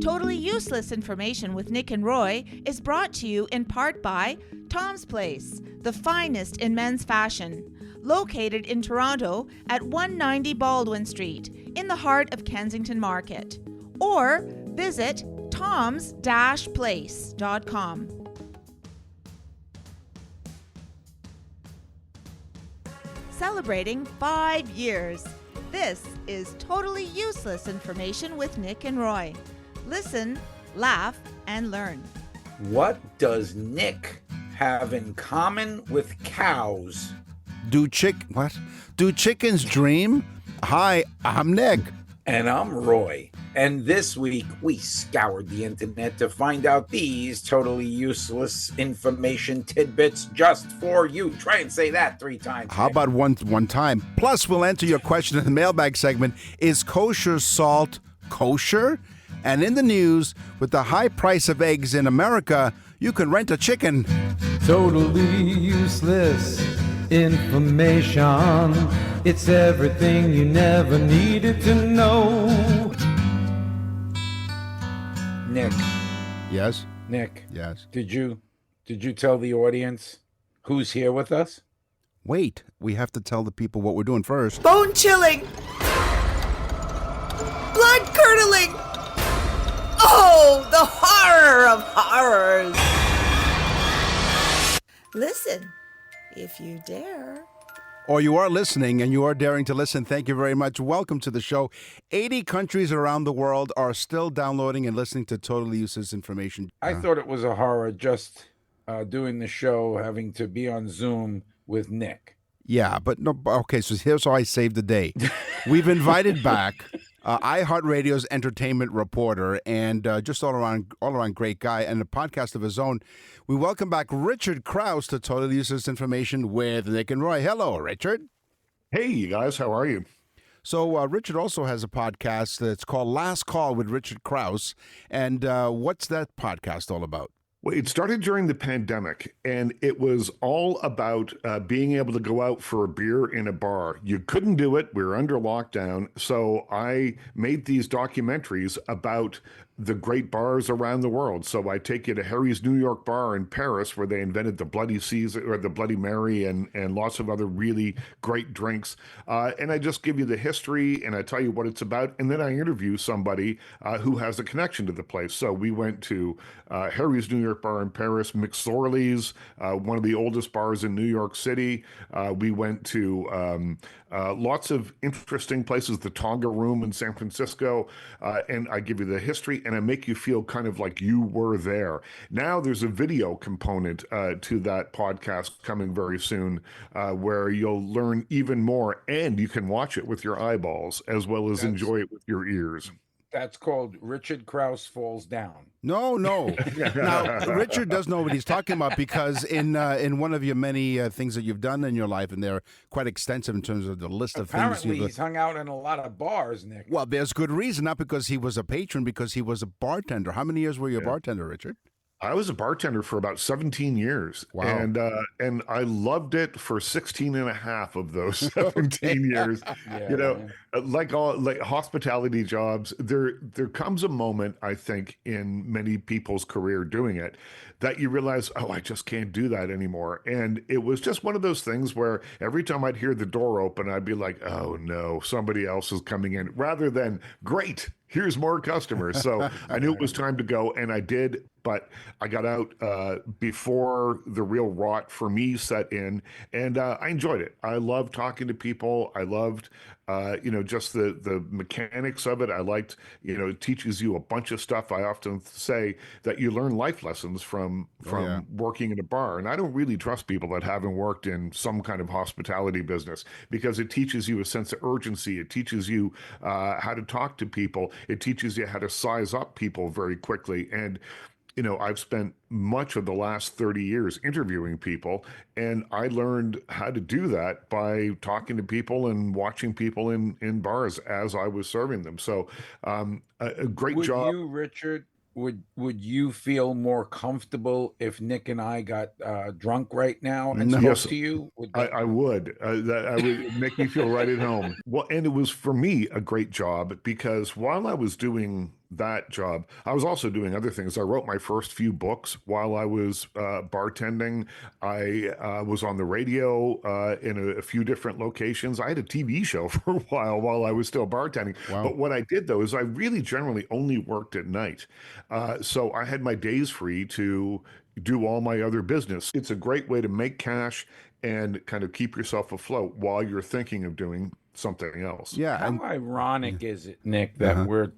Totally Useless Information with Nick and Roy is brought to you in part by Tom's Place, the finest in men's fashion, located in Toronto at 190 Baldwin Street, in the heart of Kensington Market. Or visit toms-place.com. Celebrating 5 years. This is Totally Useless Information with Nick and Roy. Listen, laugh, and learn. What does Nick have in common with cows? Do chickens dream? Hi, I'm Nick. And I'm Roy. And this week, we scoured the internet to find out these totally useless information tidbits just for you. Try and say that 3 times. How about one time? Plus, we'll answer your question in the mailbag segment. Is kosher salt kosher? And in the news, with the high price of eggs in America, you can rent a chicken. Totally useless information. It's everything you never needed to know. Nick. Yes? Nick. Yes. Did you tell the audience who's here with us? Wait, we have to tell the people what we're doing first. Bone chilling! Blood curdling! Oh, the horror of horrors! Listen, if you dare. Or you are listening and you are daring to listen. Thank you very much. Welcome to the show. 80 countries around the world are still downloading and listening to Totally Useless Information. I thought it was a horror just doing the show, having to be on Zoom with Nick. Yeah, but no. Okay, so here's how I saved the day. We've invited back iHeartRadio's entertainment reporter and just all around great guy and a podcast of his own. We welcome back Richard Krause to Totally Useless Information with Nick and Roy. Hello, Richard. Hey, you guys. How are you? So Richard also has a podcast that's called Last Call with Richard Krause. And what's that podcast all about? Well, it started during the pandemic, and it was all about being able to go out for a beer in a bar. You couldn't do it. We were under lockdown. So I made these documentaries about the great bars around the world. So I take you to Harry's New York Bar in Paris, where they invented the Bloody Caesar or the Bloody Mary and lots of other really great drinks. And I just give you the history and I tell you what it's about. And then I interview somebody who has a connection to the place. So we went to Harry's New York Bar in Paris, McSorley's, one of the oldest bars in New York City. We went to lots of interesting places, the Tonga Room in San Francisco, and I give you the history and I make you feel kind of like you were there. Now there's a video component to that podcast coming very soon where you'll learn even more and you can watch it with your eyeballs as well as enjoy it with your ears. That's called Richard Krause Falls Down. No. Now, Richard does know what he's talking about because in one of your many things that you've done in your life, and they're quite extensive in terms of the list of things. Apparently, he's hung out in a lot of bars, Nick. Well, there's good reason, not because he was a patron, because he was a bartender. How many years were you a bartender, Richard? I was a bartender for about 17 years. Wow. And I loved it for 16 and a half of those 17 years. Like hospitality jobs, there comes a moment, I think, in many people's career doing it that you realize, oh, I just can't do that anymore. And it was just one of those things where every time I'd hear the door open, I'd be like, oh no, somebody else is coming in, rather than great, here's more customers. So I knew it was time to go, and I did. But I got out before the real rot for me set in, and I enjoyed it. I loved talking to people. I loved, just the mechanics of it. I liked, it teaches you a bunch of stuff. I often say that you learn life lessons from working in a bar. And I don't really trust people that haven't worked in some kind of hospitality business, because it teaches you a sense of urgency. It teaches you how to talk to people. It teaches you how to size up people very quickly. And I've spent much of the last 30 years interviewing people, and I learned how to do that by talking to people and watching people in bars as I was serving them. So a great job. Would you, Richard, would you feel more comfortable if Nick and I got drunk right now and spoke to you? I would. That would make me feel right at home. Well, and it was for me a great job, because while I was doing that job, I was also doing other things. I wrote my first few books while I was bartending. I was on the radio in a few different locations. I had a TV show for a while I was still bartending. Wow. But what I did, though, is I really generally only worked at night. So I had my days free to do all my other business. It's a great way to make cash and kind of keep yourself afloat while you're thinking of doing something else. Yeah. How And ironic is it, Nick, that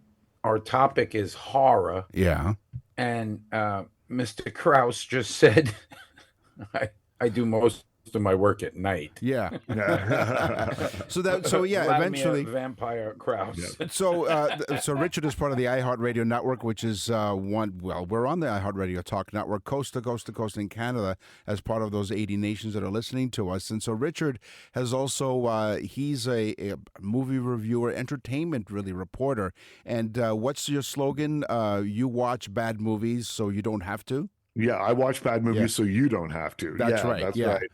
our topic is horror, yeah. and Mr. Krause just said, I do most of my work at night. Yeah. So Vladimir eventually. Vampire Krause. So Richard is part of the iHeartRadio network, which is we're on the iHeartRadio Talk network, coast to coast in Canada, as part of those 80 nations that are listening to us. And so Richard has also he's a movie reviewer, entertainment really reporter. And what's your slogan? You watch bad movies so you don't have to. Yeah, I watch bad movies so you don't have to. That's right. That's Yeah. right.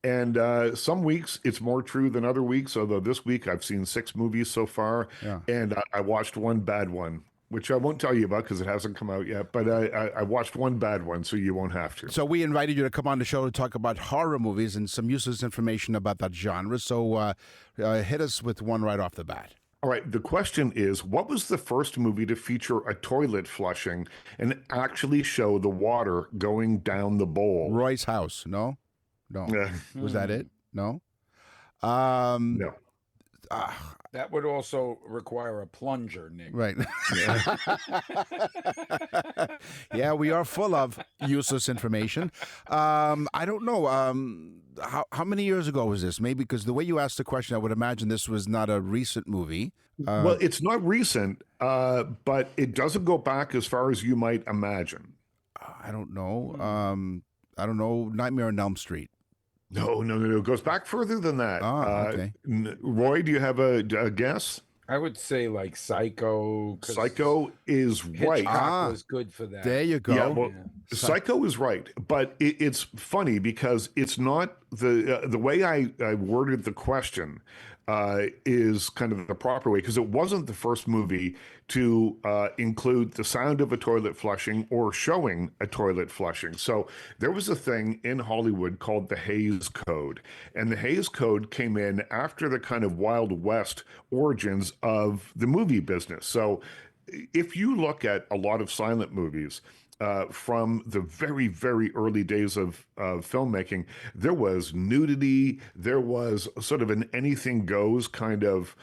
And some weeks it's more true than other weeks. Although this week I've seen 6 movies so far, and I watched one bad one, which I won't tell you about because it hasn't come out yet. But I watched one bad one, so you won't have to. So we invited you to come on the show to talk about horror movies and some useless information about that genre. So hit us with one right off the bat. All right, the question is, what was the first movie to feature a toilet flushing and actually show the water going down the bowl? Roy's House. No. Was that it? No. No. That would also require a plunger, Nick. Right. Yeah, we are full of useless information. I don't know. How many years ago was this? Maybe because the way you asked the question, I would imagine this was not a recent movie. Well, it's not recent, but it doesn't go back as far as you might imagine. I don't know. Nightmare on Elm Street. No. It goes back further than that. Okay. Roy, do you have a guess? I would say like Psycho. Psycho is right. Hitchcock was good for that. There you go. Yeah, well, Psycho is right, but it's funny because it's not the way I worded the question is kind of the proper way, because it wasn't the first movie to include the sound of a toilet flushing or showing a toilet flushing. So there was a thing in Hollywood called the Hays Code, and the Hays Code came in after the kind of Wild West origins of the movie business. So if you look at a lot of silent movies, from the very, very early days of filmmaking, there was nudity, there was sort of an anything goes kind of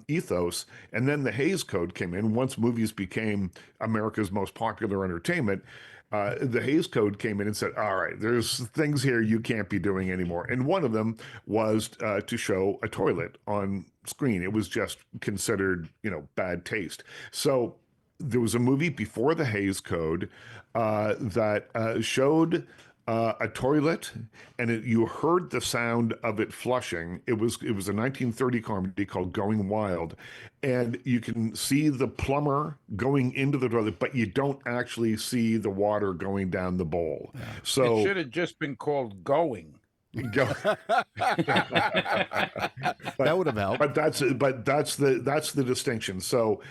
ethos. And then the Hays Code came in. Once movies became America's most popular entertainment, the Hays Code came in and said, all right, there's things here you can't be doing anymore. And one of them was to show a toilet on screen. It was just considered, bad taste. So there was a movie before the Hays Code that showed a toilet, and you heard the sound of it flushing. It was a 1930 comedy called Going Wild, and you can see the plumber going into the toilet, but you don't actually see the water going down the bowl. Yeah. So it should have just been called Going. That would have helped. But that's the distinction. So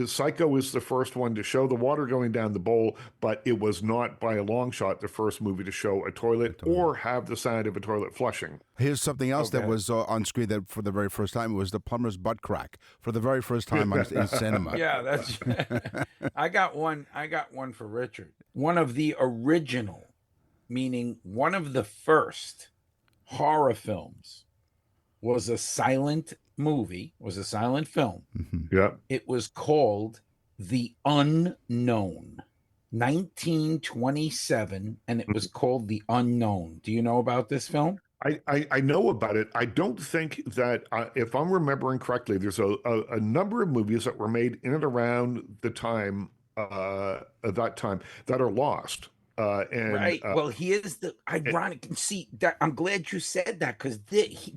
Psycho is the first one to show the water going down the bowl, but it was not by a long shot the first movie to show a toilet or have the sound of a toilet flushing. Here's something else that was on screen that for the very first time. It was the plumber's butt crack for the very first time in cinema. Yeah, that's. I got one for Richard. One of the original, meaning one of the first horror films, was a silent movie, was a silent film. Mm-hmm. Yeah. It was called The Unknown, 1927, and it was called The Unknown. Do you know about this film? I know about it. I don't think that, if I'm remembering correctly, there's a number of movies that were made in and around the time, at that time, that are lost. Right. Well, here's the ironic. See, that I'm glad you said that, because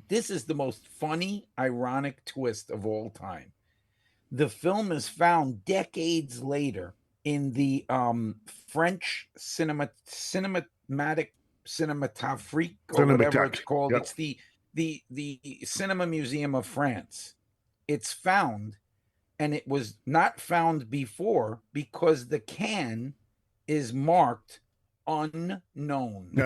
this is the most funny, ironic twist of all time. The film is found decades later in the French cinématique, or whatever it's called. Yep. It's the Cinema Museum of France. It's found and it was not found before because the can is marked unknown. It's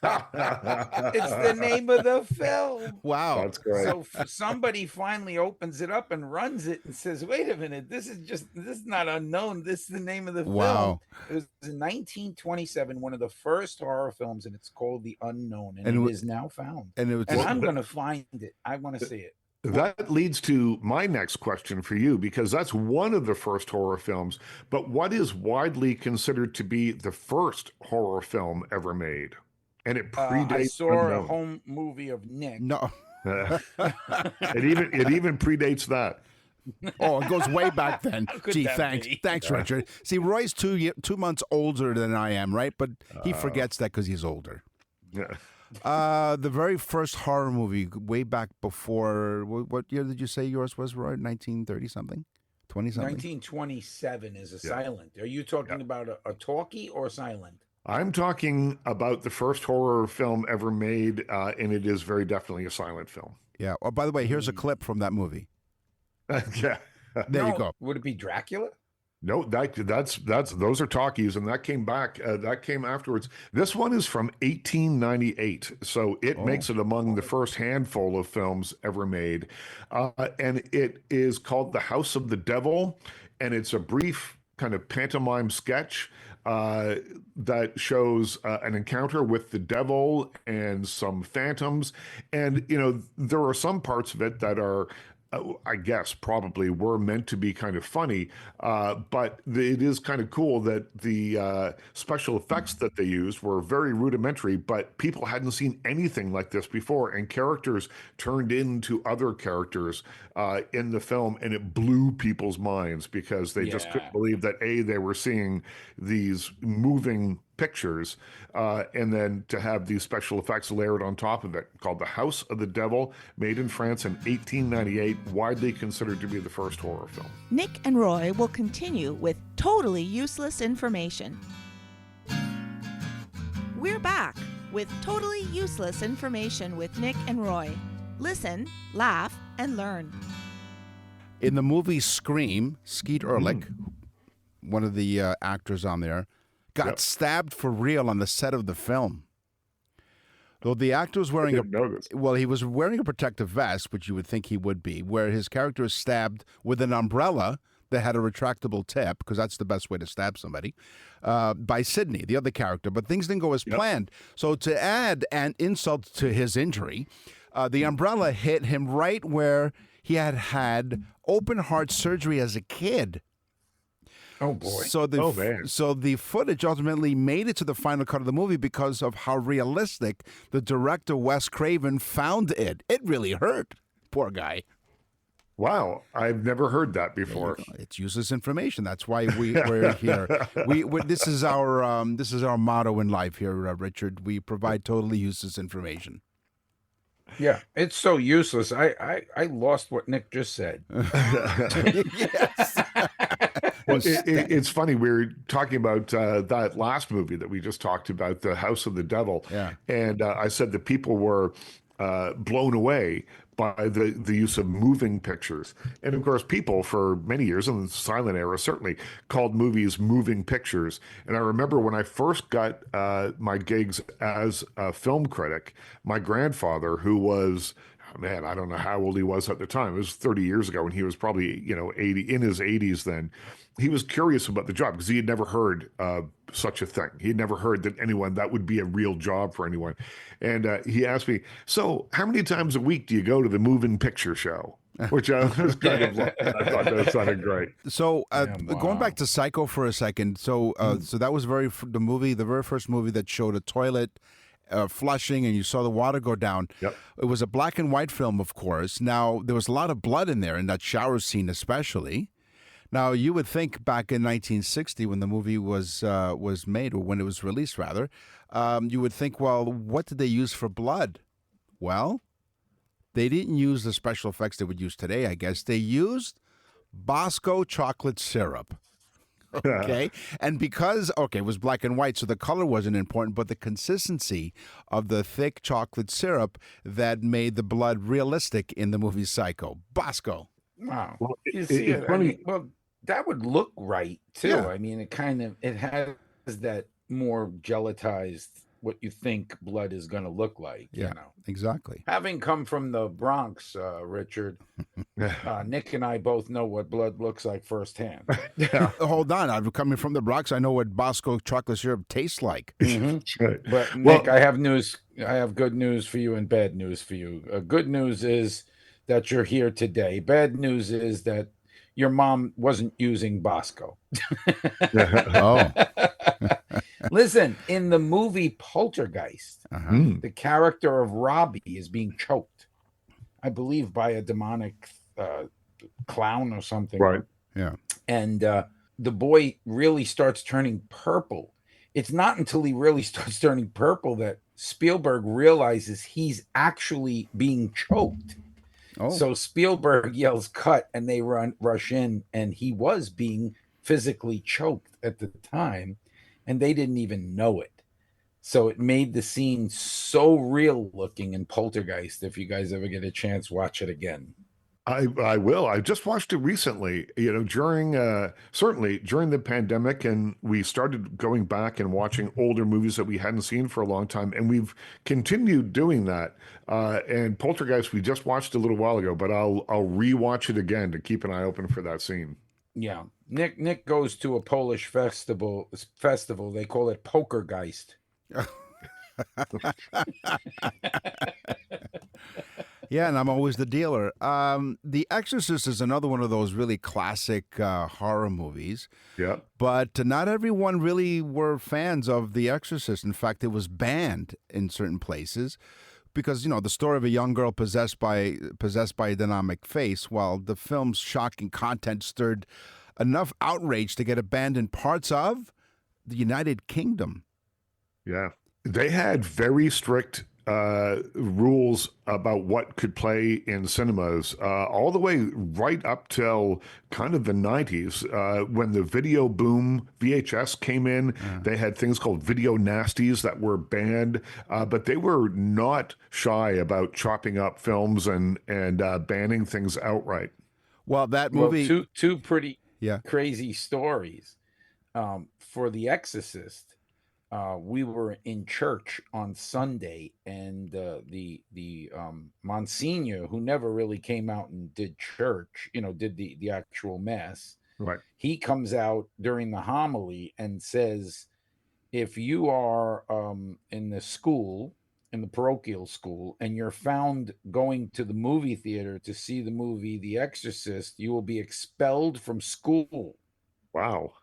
the name of the film. Wow. That's great. So somebody finally opens it up and runs it and says, wait a minute, this is not unknown. This is the name of the Wow. film. It was in 1927, one of the first horror films, and it's called The Unknown, and And it is now found. And it was And I'm going to find it. I want to see it. That leads to my next question for you, because that's one of the first horror films. But what is widely considered to be the first horror film ever made? And it predates. I saw a Unknown. home movie of Nick. no. It even predates that. Oh, it goes way back then. could Gee, that thanks, be? thanks, Richard. See, Roy's 2 months older than I am, right? But he forgets that because he's older. Yeah. The very first horror movie, way back before, what year did you say yours was, Roy? 1930 something, 20 something. 1927 is a silent. Are you talking about a talkie or silent? I'm talking about the first horror film ever made, and it is very definitely a silent film. Yeah. Oh, by the way, here's a clip from that movie. Yeah. There you No, go. Would it be Dracula? No, that's those are talkies, and that came back. That came afterwards. This one is from 1898, so it makes it among the first handful of films ever made, and it is called The House of the Devil, and it's a brief kind of pantomime sketch that shows an encounter with the devil and some phantoms, and there are some parts of it that are. I guess probably were meant to be kind of funny, but it is kind of cool that the special effects that they used were very rudimentary, but people hadn't seen anything like this before, and characters turned into other characters in the film, and it blew people's minds because they just couldn't believe that they were seeing these moving pictures, and then to have these special effects layered on top of it, called The House of the Devil, made in France in 1898, widely considered to be the first horror film. Nick and Roy will continue with totally useless information. We're back with totally useless information with Nick and Roy. Listen, laugh, and learn. In the movie Scream, Skeet Ulrich, one of the actors on there, got stabbed for real on the set of the film. Though the actor was wearing he was wearing a protective vest, which you would think he would be, where his character is stabbed with an umbrella that had a retractable tip, because that's the best way to stab somebody, by Sidney, the other character. But things didn't go as planned. So to add an insult to his injury, the umbrella hit him right where he had open heart surgery as a kid. Oh boy! So the footage ultimately made it to the final cut of the movie because of how realistic the director Wes Craven found it. It really hurt. Poor guy. Wow, I've never heard that before. It's useless information. That's why we're here. This is our motto in life here, Richard. We provide totally useless information. Yeah, it's so useless. I lost what Nick just said. Yes. Well, it's funny. We were talking about that last movie that we just talked about, The House of the Devil. Yeah. And I said that people were blown away by the use of moving pictures. And of course, people for many years in the silent era certainly called movies moving pictures. And I remember when I first got my gigs as a film critic, my grandfather, who was, man, I don't know how old he was at the time. It was 30 years ago, and he was probably, 80, in his 80s then. He was curious about the job because he had never heard such a thing. He had never heard that would be a real job for anyone. And he asked me, so how many times a week do you go to the moving picture show? Which I was kind of like, I thought that sounded great. So going back to Psycho for a second. So that was the very first movie that showed a toilet flushing and you saw the water go down. Yep. It was a black and white film, of course. Now, there was a lot of blood in there, in that shower scene especially. Now, you would think back in 1960 when the movie was made, or when it was released, rather, you would think, well, what did they use for blood? Well, they didn't use the special effects they would use today, I guess. They used Bosco chocolate syrup. Okay. And because, it was black and white, so the color wasn't important, but the consistency of the thick chocolate syrup that made the blood realistic in the movie Psycho. Bosco. Wow. Well, You see it's it. I funny. mean, well, that would look right too. Yeah. I mean, it has that more gelatized what you think blood is going to look like. Yeah, You know, exactly. having come from the Bronx, Richard, Nick and I both know what blood looks like firsthand. Yeah. Hold on, I'm coming from the Bronx. I know what Bosco chocolate syrup tastes like. That's right. But Well, Nick, I have news. I have good news for you and bad news for you. Good news is that you're here today. Bad news is that your mom wasn't using Bosco. Oh. Listen, in the movie Poltergeist, mm, the character of Robbie is being choked, I believe, by a demonic clown or something. right. Yeah. And the boy really starts turning purple. It's not until he really starts turning purple that Spielberg realizes he's actually being choked. Oh. So Spielberg yells cut, and they rush in, and he was being physically choked at the time, and they didn't even know it. So it made the scene so real looking in Poltergeist. If you guys ever get a chance, watch it again. I will. I just watched it recently, during certainly during the pandemic, and we started going back and watching older movies that we hadn't seen for a long time, and we've continued doing that. And Poltergeist we just watched a little while ago, but I'll rewatch it again to keep an eye open for that scene. Yeah. Nick goes to a Polish festival. They call it Pokergeist. Yeah, and I'm always the dealer. The Exorcist is another one of those really classic horror movies, Yeah. but not everyone really were fans of The Exorcist. In fact, it was banned in certain places because, the story of a young girl possessed by a demonic face, while the film's shocking content stirred enough outrage to get it banned in parts of the United Kingdom. Yeah. They had very strict rules about what could play in cinemas all the way right up till kind of the 90s when the video boom VHS came in. They had things called video nasties that were banned, but they were not shy about chopping up films and banning things outright. Well, that movie... Well, two pretty Yeah. crazy stories. For The Exorcist, we were in church on Sunday, and the Monsignor, who never really came out and did church, did the actual mass. Right. He comes out during the homily and says, if you are in the parochial school, and you're found going to the movie theater to see the movie The Exorcist, you will be expelled from school. Wow.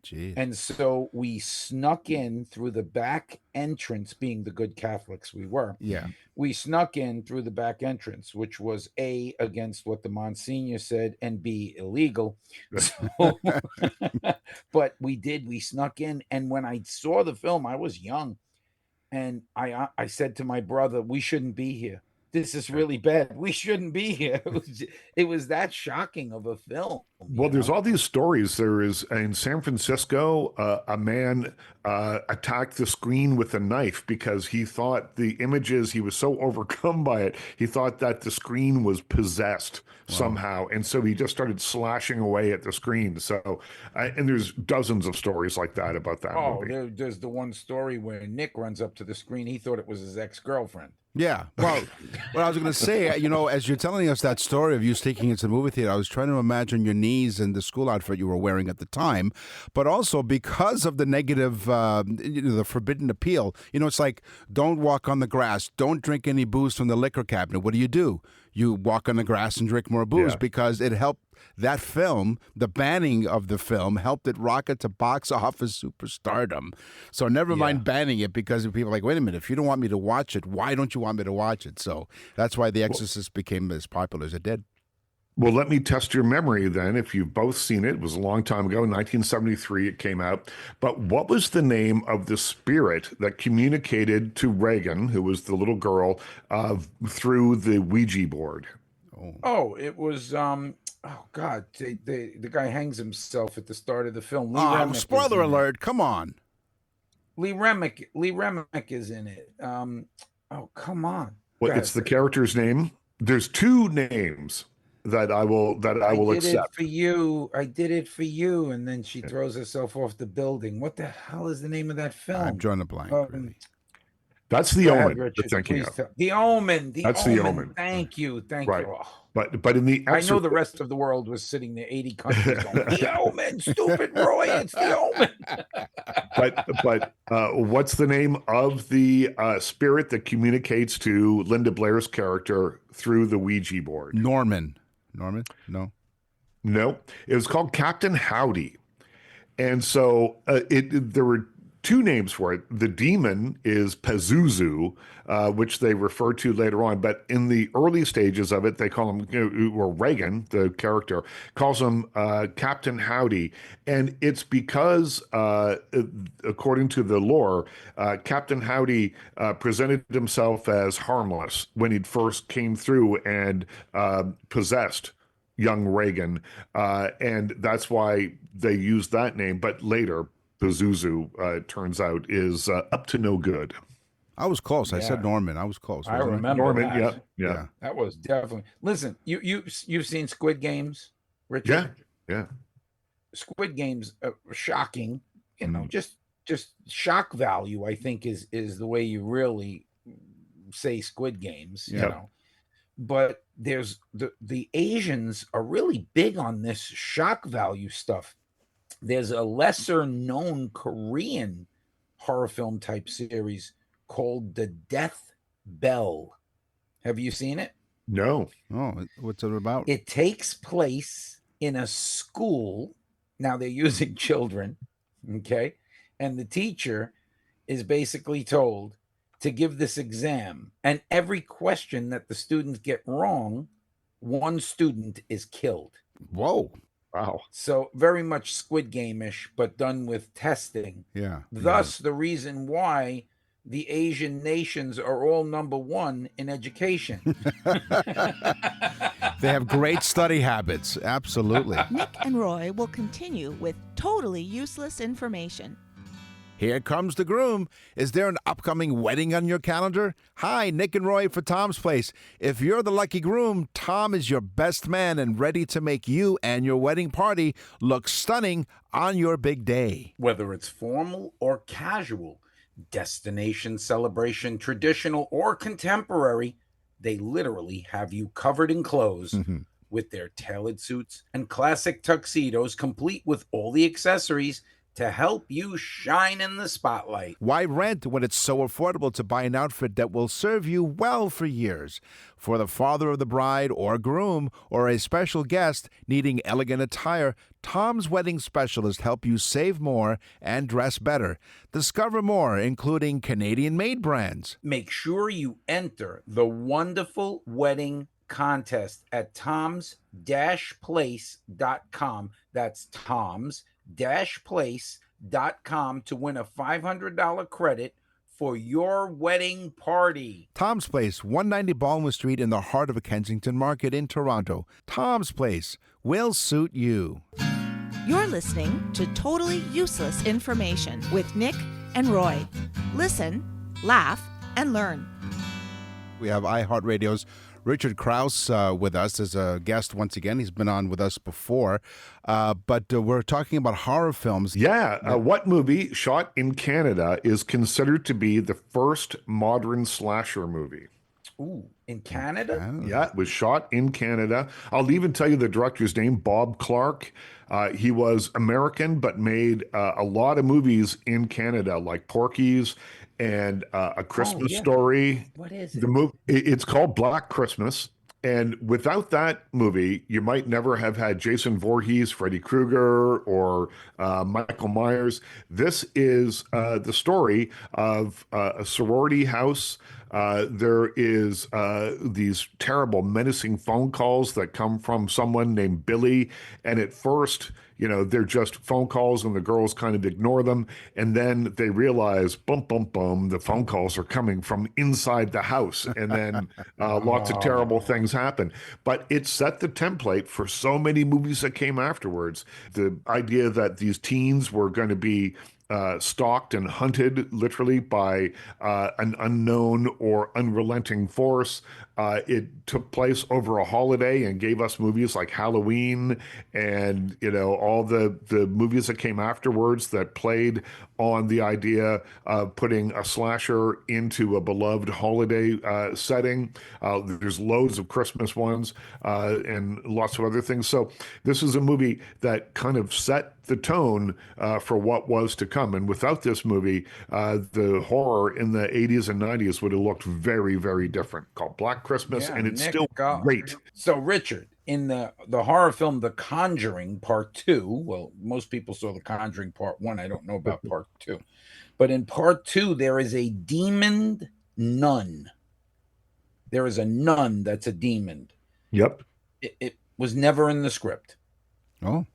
Jeez. And so we snuck in through the back entrance, being the good Catholics we were. Yeah. We snuck in through the back entrance, which was A, against what the Monsignor said, and B, illegal. So, but we snuck in. And when I saw the film, I was young. And I said to my brother, we shouldn't be here. This is really bad. We shouldn't be here. It was that shocking of a film. Well, there's all these stories. There is in San Francisco, a man attacked the screen with a knife because he thought the images, he was so overcome by it, he thought that the screen was possessed somehow. And so he just started slashing away at the screen. So, and there's dozens of stories like that about that movie. There's the one story where Nick runs up to the screen. He thought it was his ex-girlfriend. Yeah. Well, what I was going to say, as you're telling us that story of you sneaking into the movie theater, I was trying to imagine your knees and the school outfit you were wearing at the time, but also because of the negative, the forbidden appeal. It's like, don't walk on the grass, don't drink any booze from the liquor cabinet. What do? You walk on the grass and drink more booze because it helped that film, the banning of the film, helped it rocket to box office superstardom. So never mind banning it, because people are like, wait a minute, if you don't want me to watch it, why don't you want me to watch it? So that's why The Exorcist became as popular as it did. Well, let me test your memory then. If you've both seen it, it was a long time ago, 1973 it came out. But what was the name of the spirit that communicated to Reagan, who was the little girl, through the Ouija board? Oh, it was God, the guy hangs himself at the start of the film. Spoiler alert! Come on. Lee Remick is in it. Oh, come on. Well, it's the character's name. There's two names. that I will did accept. it for you. I did it for you. And then she throws herself off the building. What the hell is the name of that film? I'm drawing a blank. Really. That's The Go ahead, Omen. Richard, You're thinking please of. tell. The Omen. That's The Omen. Thank you. Thank Right. you. Oh, But in The I Exorcist, know the rest of the world was sitting there, 80 countries going, The Omen, stupid Roy, it's The Omen. but what's the name of the spirit that communicates to Linda Blair's character through the Ouija board? Norman? No. No, it was called Captain Howdy. And so there were two names for it. The demon is Pazuzu, which they refer to later on. But in the early stages of it, they call him, or Reagan, the character, calls him Captain Howdy. And it's because, according to the lore, Captain Howdy presented himself as harmless when he first came through and possessed young Reagan. And that's why they used that name. But later, Pazuzu, turns out, is up to no good. I was close. I said Yeah. Norman. I was close. I wasn't I? remember Norman, that. yeah. That was definitely. Listen, you've seen Squid Games, Richard? Yeah. Squid Games, shocking. You know, Mhm. just shock value. I think is the way you really say Squid Games. You Yeah. know, but there's the Asians are really big on this shock value stuff. There's a lesser known Korean horror film type series called The Death Bell. Have you seen it? No. Oh, what's it about? It takes place in a school. Now they're using children, okay? And the teacher is basically told to give this exam. And every question that the students get wrong, one student is killed. Whoa. Wow. So very much Squid Game-ish, but done with testing. Yeah. Thus, the reason why the Asian nations are all number one in education. They have great study habits. Absolutely. Nick and Roy will continue with totally useless information. Here comes the groom. Is there an upcoming wedding on your calendar? Hi, Nick and Roy for Tom's Place. If you're the lucky groom, Tom is your best man and ready to make you and your wedding party look stunning on your big day. Whether it's formal or casual, destination, celebration, traditional or contemporary, they literally have you covered in clothes with their tailored suits and classic tuxedos, complete with all the accessories to help you shine in the spotlight. Why rent when it's so affordable to buy an outfit that will serve you well for years? For the father of the bride or groom or a special guest needing elegant attire, Tom's Wedding Specialist help you save more and dress better. Discover more, including Canadian-made brands. Make sure you enter the wonderful wedding contest at toms-place.com. That's toms-place.com to win a $500 credit for your wedding party. Tom's Place, 190 Baldwin Street in the heart of a Kensington Market in Toronto. Tom's Place will suit you. You're listening to Totally Useless Information with Nick and Roy. Listen, laugh, and learn. We have iHeartRadio's Richard Krause with us as a guest once again. He's been on with us before, but we're talking about horror films. Yeah. What movie shot in Canada is considered to be the first modern slasher movie? Ooh, in Canada? Yeah, it was shot in Canada. I'll even tell you the director's name, Bob Clark. He was American, but made a lot of movies in Canada, like Porky's and A Christmas Story. What is it? The movie, it's called Black Christmas. And without that movie, you might never have had Jason Voorhees, Freddy Krueger, or Michael Myers. This is the story of a sorority house. There is these terrible, menacing phone calls that come from someone named Billy. And at first, you know, they're just phone calls and the girls kind of ignore them. And then they realize, bum, bum, bum, the phone calls are coming from inside the house. And then lots of terrible things happen. But it set the template for so many movies that came afterwards. The idea that these teens were going to be stalked and hunted literally by an unknown or unrelenting force. It took place over a holiday and gave us movies like Halloween and, all the movies that came afterwards that played on the idea of putting a slasher into a beloved holiday setting. There's loads of Christmas ones and lots of other things. So this is a movie that kind of set the tone for what was to come. And without this movie, the horror in the 80s and 90s would have looked very, very different. Called Black Christmas, and it's still great. So, Richard, in the horror film The Conjuring Part 2, well, most people saw The Conjuring Part 1. I don't know about Part 2. But in Part 2, there is a demon nun. There is a nun that's a demon. Yep. It was never in the script. Oh.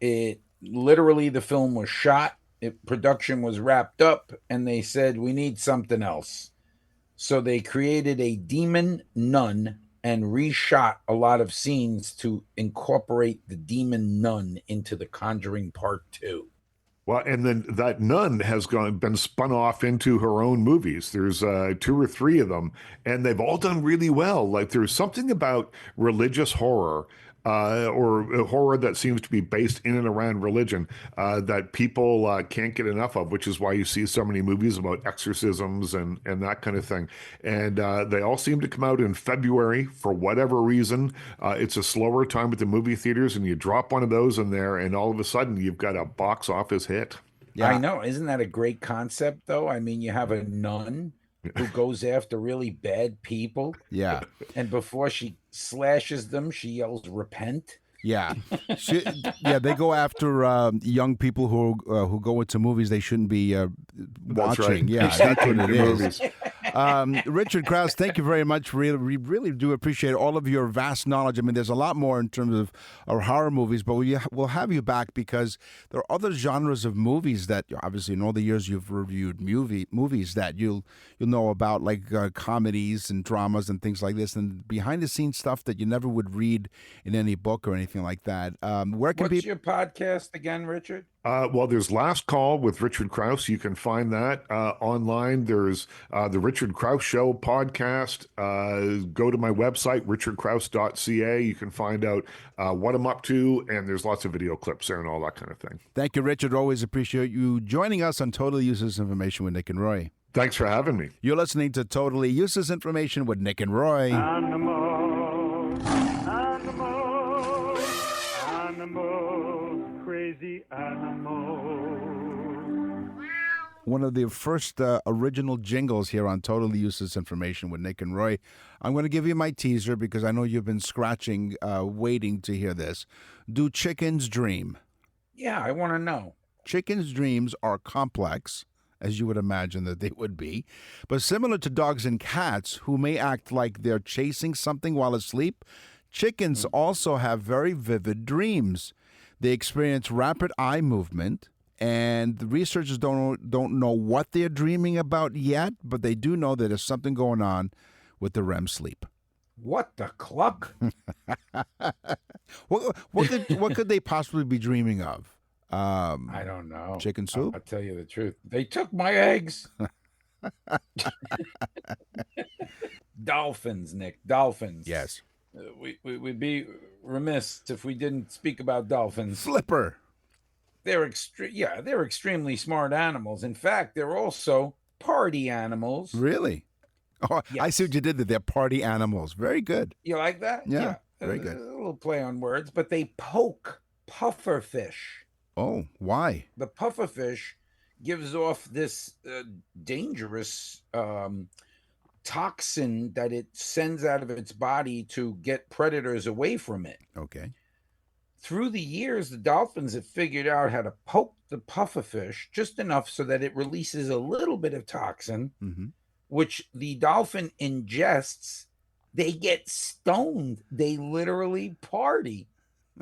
Literally, the film was shot, production was wrapped up, and they said, we need something else. So they created a demon nun and reshot a lot of scenes to incorporate the demon nun into The Conjuring Part 2. Well, and then that nun has been spun off into her own movies. There's 2 or 3 of them, and they've all done really well. Like, there's something about religious horror or a horror that seems to be based in and around religion that people can't get enough of, which is why you see so many movies about exorcisms and that kind of thing. And they all seem to come out in February for whatever reason. It's a slower time at the movie theaters, and you drop one of those in there, and all of a sudden you've got a box office hit. Yeah. I know. Isn't that a great concept, though? I mean, you have a nun who goes after really bad people. Yeah. And before she slashes them, she yells, repent. Yeah. They go after young people who go into movies they shouldn't be watching. Right. Yeah, that's what it is. Richard Krause, thank you very much. We really do appreciate all of your vast knowledge. I mean, there's a lot more in terms of our horror movies, but we'll have you back because there are other genres of movies that, obviously, in all the years you've reviewed movies that you'll know about, like comedies and dramas and things like this, and behind-the-scenes stuff that you never would read in any book or anything like that. What's your podcast again, Richard? Well, there's Last Call with Richard Krause. You can find that online. There's the Richard Krause Show podcast. Go to my website, richardkrause.ca. You can find out what I'm up to, and there's lots of video clips there and all that kind of thing. Thank you, Richard. Always appreciate you joining us on Totally Useless Information with Nick and Roy. Thanks for having me. You're listening to Totally Useless Information with Nick and Roy. Crazy animals. One of the first original jingles here on Totally Useless Information with Nick and Roy. I'm going to give you my teaser because I know you've been scratching, waiting to hear this. Do chickens dream? Yeah, I want to know. Chickens' dreams are complex, as you would imagine that they would be, but similar to dogs and cats who may act like they're chasing something while asleep, chickens also have very vivid dreams. They experience rapid eye movement, and the researchers don't know what they're dreaming about yet, but they do know that there's something going on with the REM sleep. What the cluck? What could they possibly be dreaming of? I don't know. Chicken soup? I'll tell you the truth. They took my eggs. Dolphins, Nick. Dolphins. Yes. We'd be remiss if we didn't speak about dolphins. Flipper. They're extremely smart animals. In fact, they're also party animals. Really? Oh, yes. I see what you did there. They're party animals. Very good. You like that? Yeah. Very good. A little play on words, but they poke pufferfish. Oh, why? The pufferfish gives off this dangerous toxin that it sends out of its body to get predators away from it. Okay. Through the years, the dolphins have figured out how to poke the pufferfish just enough so that it releases a little bit of toxin, which the dolphin ingests. They get stoned. They literally party,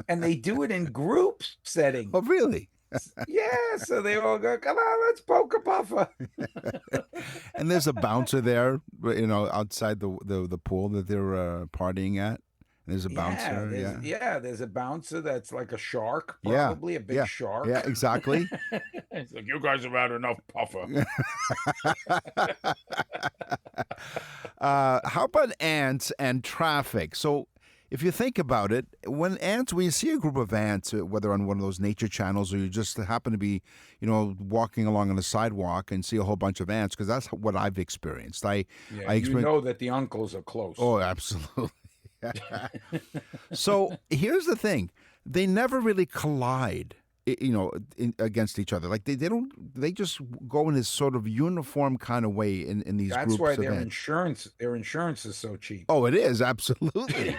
and they do it in group setting. Oh, really? Yeah, so they all go, come on, let's poke a puffer. And there's a bouncer there, outside the pool that they're partying at. There's a bouncer. There's a bouncer that's like a shark, probably a big shark. Yeah, exactly. It's like, you guys have had enough puffer. How about ants and traffic? So, if you think about it, when you see a group of ants, whether on one of those nature channels or you just happen to be, walking along on the sidewalk and see a whole bunch of ants, because that's what I've experienced. I you know that the uncles are close. Oh, absolutely. So here's the thing: they never really collide, against each other. Like they don't. They just go in this sort of uniform kind of way in these groups. That's why of ants. their insurance is so cheap. Oh, it is, absolutely.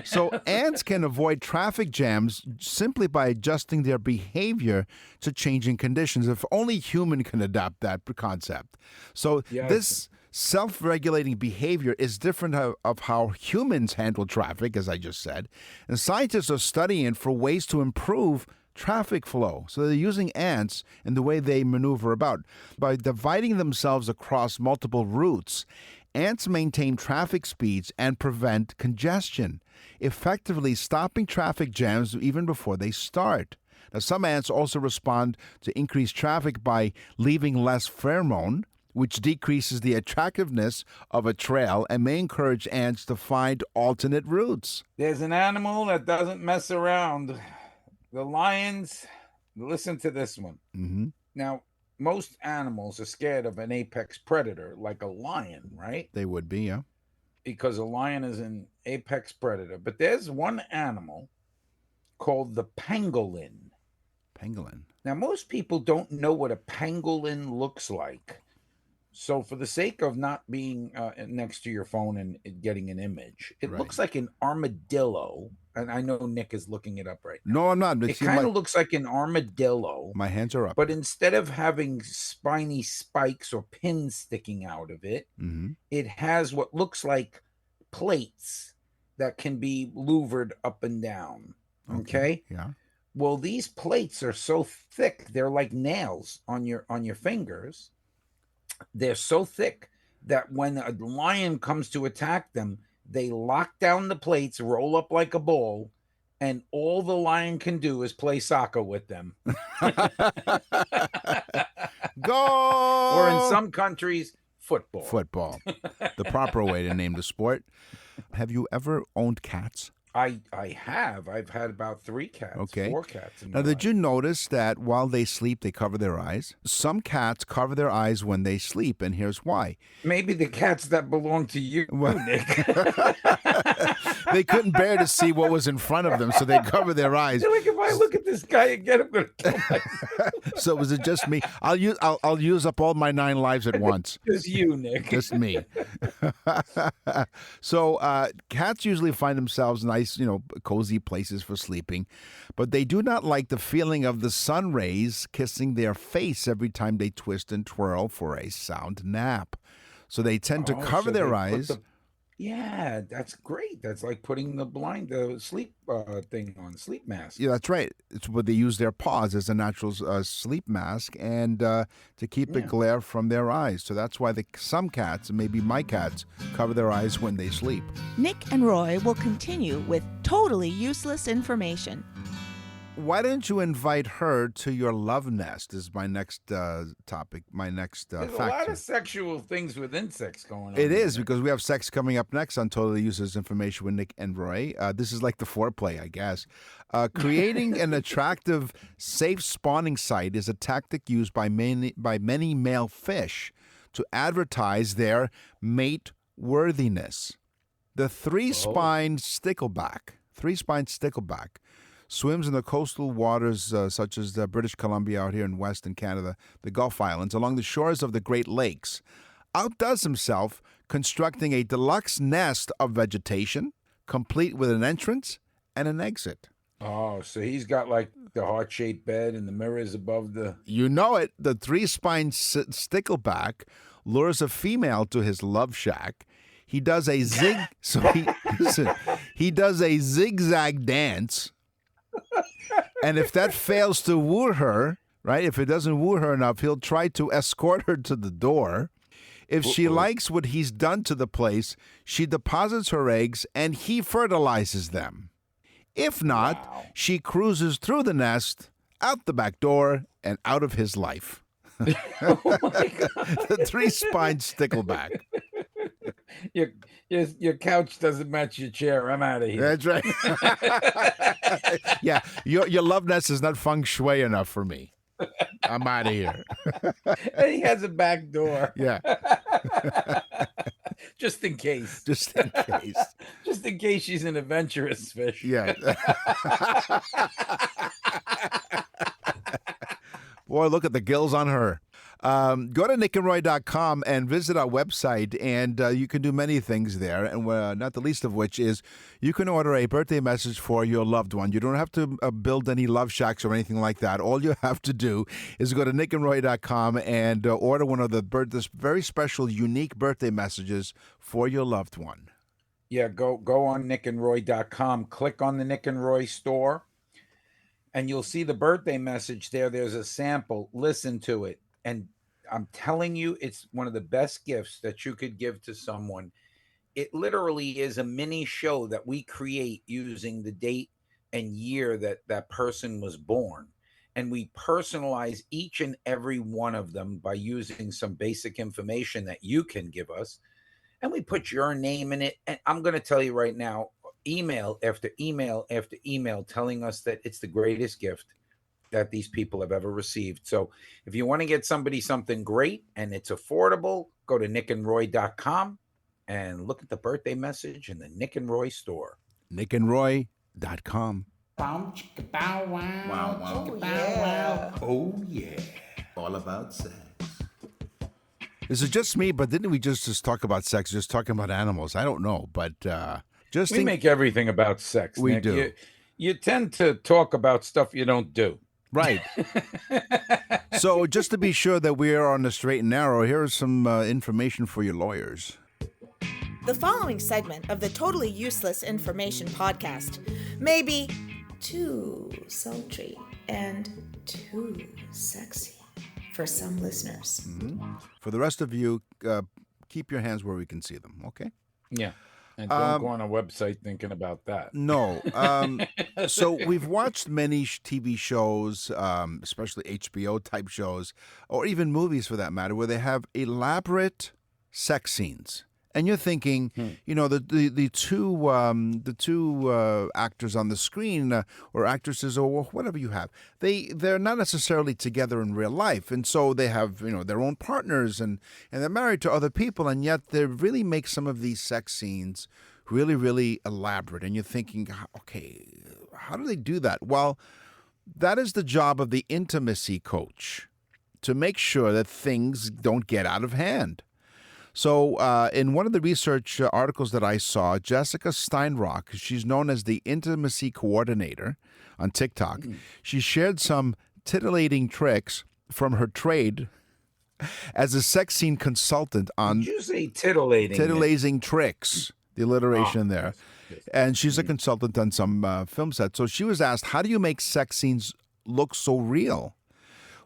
So ants can avoid traffic jams simply by adjusting their behavior to changing conditions. If only human can adapt that concept. So this self-regulating behavior is different of how humans handle traffic, as I just said. And scientists are studying for ways to improve traffic flow. So they're using ants in the way they maneuver about. By dividing themselves across multiple routes, ants maintain traffic speeds and prevent congestion, effectively stopping traffic jams even before they start. Now, some ants also respond to increased traffic by leaving less pheromone, which decreases the attractiveness of a trail and may encourage ants to find alternate routes. There's an animal that doesn't mess around. The lions, listen to this one. Mm-hmm. Now, most animals are scared of an apex predator, like a lion, right? They would be, yeah. Because a lion is an apex predator. But there's one animal called the pangolin. Pangolin. Now, most people don't know what a pangolin looks like. So for the sake of not being next to your phone and getting an image, it looks like an armadillo. And I know Nick is looking it up right now. No, I'm not. It kind of looks like an armadillo. My hands are up. But instead of having spiny spikes or pins sticking out of it, it has what looks like plates that can be louvered up and down. Okay? Yeah. Well, these plates are so thick, they're like nails on your fingers. They're so thick that when a lion comes to attack them, they lock down the plates, roll up like a ball, and all the lion can do is play soccer with them. Go! Or in some countries, football. Football. The proper way to name the sport. Have you ever owned cats? I have. I've had about 3 cats, 4 cats. Now, did you notice that while they sleep, they cover their eyes? Some cats cover their eyes when they sleep, and here's why. Maybe the cats that belong to you, Nick. They couldn't bear to see what was in front of them, so they cover their eyes. They're like, if I look at this guy again, I'm going to kill myself. So was it just me? I'll use up all my 9 lives at once. Just you, Nick. Just me. So cats usually find themselves nice, cozy places for sleeping, but they do not like the feeling of the sun rays kissing their face every time they twist and twirl for a sound nap. So they tend to cover their eyes. Yeah, that's great. That's like putting the sleep thing on, sleep mask. Yeah, that's right. It's what they use their paws as a natural sleep mask and to keep the glare from their eyes. So that's why some cats, and maybe my cats, cover their eyes when they sleep. Nick and Roy will continue with totally useless information. Why don't you invite her to your love nest is my next topic, my next There's fact. a lot of sexual things with insects going on. It is, because we have sex coming up next on Totally Useless Information with Nick and Roy. This is like the foreplay, I guess. Creating an attractive, safe spawning site is a tactic used by many male fish to advertise their mate worthiness. The three-spined stickleback swims in the coastal waters such as British Columbia out here in Western Canada, the Gulf Islands, along the shores of the Great Lakes, outdoes himself constructing a deluxe nest of vegetation, complete with an entrance and an exit. Oh, so he's got like the heart-shaped bed and the mirrors above the... You know it. The three-spined stickleback lures a female to his love shack. He does a he does a zigzag dance. And if that fails to woo her, right, if it doesn't woo her enough, he'll try to escort her to the door. If she likes what he's done to the place, she deposits her eggs and he fertilizes them. If not, she cruises through the nest, out the back door, and out of his life. Oh my God. The three-spined stickleback. your couch doesn't match your chair. I'm out of here. That's right. Yeah, your love nest is not feng shui enough for me. I'm out of here. And he has a back door. Yeah. Just in case. Just in case. Just in case she's an adventurous fish. Yeah. Boy, look at the gills on her. Go to nickandroy.com and visit our website, and you can do many things there, and not the least of which is you can order a birthday message for your loved one. You don't have to build any love shacks or anything like that. All you have to do is go to nickandroy.com and order one of this very special, unique birthday messages for your loved one. Yeah, go on nickandroy.com, click on the Nick and Roy store, and you'll see the birthday message there. There's a sample. Listen to it. And I'm telling you, it's one of the best gifts that you could give to someone. It literally is a mini show that we create using the date and year that person was born. And we personalize each and every one of them by using some basic information that you can give us. And we put your name in it. And I'm going to tell you right now, email after email after email telling us that it's the greatest gift that these people have ever received. So if you want to get somebody something great and it's affordable, go to nickandroy.com and look at the birthday message in the Nick and Roy store. nickandroy.com. Wow, wow, wow. Oh, yeah. All about sex. Is it just me, but didn't we just talk about sex, just talking about animals? I don't know, but we make everything about sex. We Nick. do. You tend to talk about stuff you don't do. Right. So just to be sure that we are on the straight and narrow, here is some information for your lawyers. The following segment of the Totally Useless Information podcast may be too sultry and too sexy for some listeners. Mm-hmm. For the rest of you, keep your hands where we can see them, okay? Yeah. And don't go on a website thinking about that. No. So we've watched many TV shows, especially HBO-type shows, or even movies for that matter, where they have elaborate sex scenes. And you're thinking, you know, the two actors on the screen or actresses or whatever you have, they're not necessarily together in real life, and so they have, you know, their own partners and they're married to other people, and yet they really make some of these sex scenes really, really elaborate. And you're thinking, okay, how do they do that? Well, that is the job of the intimacy coach, to make sure that things don't get out of hand. So in one of the research articles that I saw, Jessica Steinrock, she's known as the intimacy coordinator on TikTok, she shared some titillating tricks from her trade as a sex scene consultant on... Did you say titillating? Titillating tricks, the alliteration there. And she's a consultant on some film sets. So she was asked, how do you make sex scenes look so real?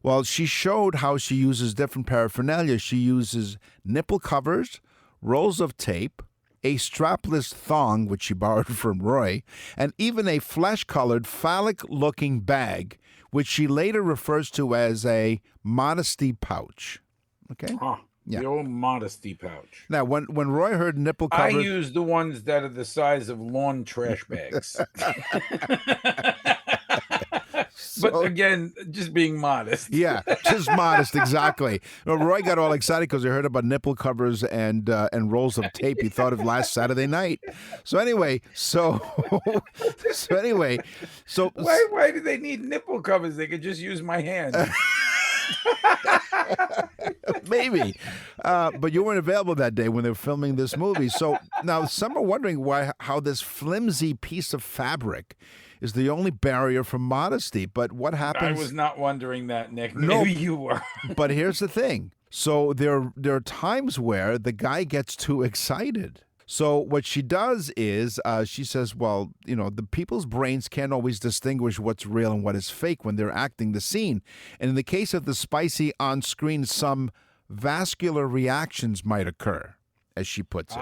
Well, she showed how she uses different paraphernalia. She uses nipple covers, rolls of tape, a strapless thong, which she borrowed from Roy, and even a flesh-colored, phallic-looking bag, which she later refers to as a modesty pouch. Okay? Yeah. The old modesty pouch. Now, when Roy heard nipple covers... I use the ones that are the size of lawn trash bags. But again, just being modest. Yeah, just modest, exactly. You know, Roy got all excited because he heard about nipple covers and rolls of tape. He thought of last Saturday night. So anyway, why do they need nipple covers? They could just use my hand. Maybe. But you weren't available that day when they were filming this movie. So now some are wondering how this flimsy piece of fabric is the only barrier for modesty. But what happens... I was not wondering that, Nick. No, maybe you were. But here's the thing. So there are times where the guy gets too excited. So what she does is she says, well, you know, the people's brains can't always distinguish what's real and what is fake when they're acting the scene. And in the case of the spicy on screen, some vascular reactions might occur, as she puts it.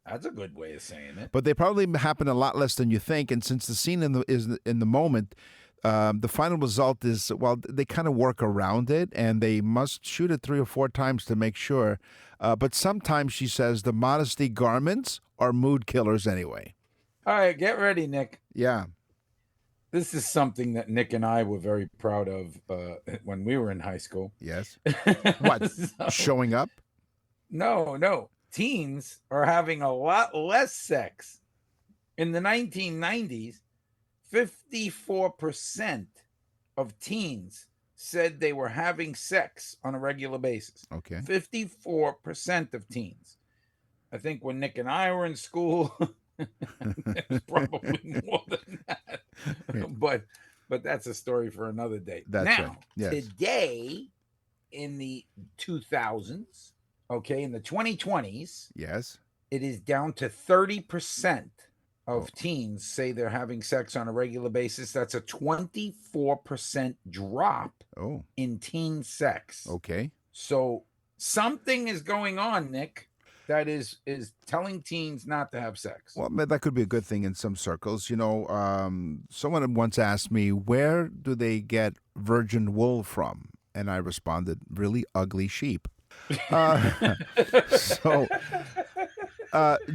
That's a good way of saying it. But they probably happen a lot less than you think. And since the scene is in the moment, The final result is, well, they kind of work around it, and they must shoot it 3 or 4 times to make sure. But sometimes, she says, the modesty garments are mood killers anyway. All right, get ready, Nick. Yeah. This is something that Nick and I were very proud of when we were in high school. Yes. What? Showing up? No. Teens are having a lot less sex. In the 1990s, 54% of teens said they were having sex on a regular basis. Okay. 54% of teens. I think when Nick and I were in school, there's probably more than that. But that's a story for another day. That's now, right. Yes. Today, in the 2000s, okay, in the 2020s, Yes. it is down to 30% of teens say they're having sex on a regular basis. That's a 24% drop in teen sex. Okay. So something is going on, Nick, that is telling teens not to have sex. Well, that could be a good thing in some circles. You know, someone once asked me, where do they get virgin wool from? And I responded, really ugly sheep.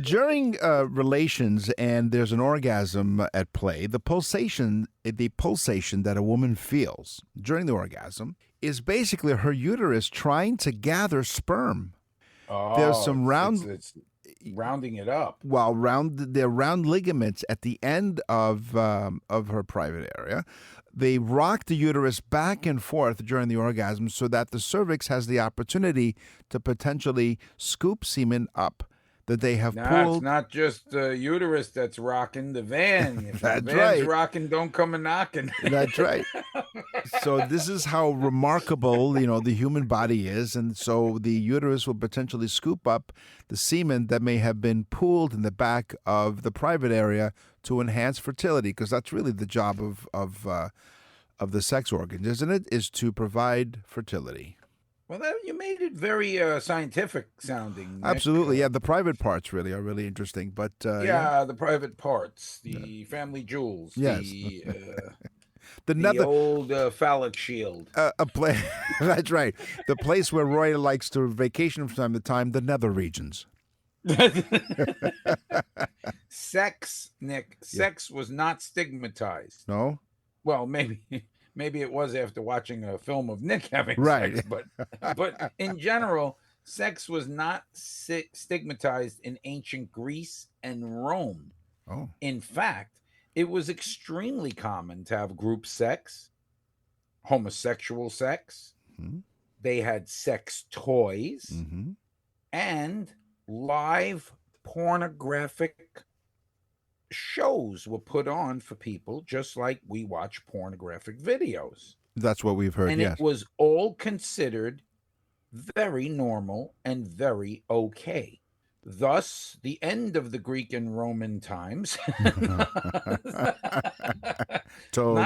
During relations and there's an orgasm at play, the pulsation that a woman feels during the orgasm is basically her uterus trying to gather sperm. There's some it's rounding it up. Well, they're round ligaments at the end of her private area. They rock the uterus back and forth during the orgasm so that the cervix has the opportunity to potentially scoop semen up that they have pulled. It's not just the uterus that's rocking, the van. If That's the van's right. rocking, don't come a knocking. That's right. So this is how remarkable, the human body is. And so the uterus will potentially scoop up the semen that may have been pooled in the back of the private area to enhance fertility, because that's really the job of the sex organ, isn't it? Is to provide fertility. Well, you made it very scientific sounding, Nick. Absolutely, yeah. The private parts are really interesting, but the private parts, the family jewels, yes, the old phallic shield. That's right. The place where Roy likes to vacation from time to time, the nether regions. Sex, Nick. Sex was not stigmatized. No. Well, maybe it was after watching a film of Nick having right. sex, but in general, sex was not stigmatized in ancient Greece and Rome. Oh. In fact, it was extremely common to have group sex, homosexual sex. Mm-hmm. They had sex toys, mm-hmm. and live pornographic shows were put on for people, just like we watch pornographic videos. That's what we've heard. And yes. It was all considered very normal and very okay. Thus, the end of the Greek and Roman times. Not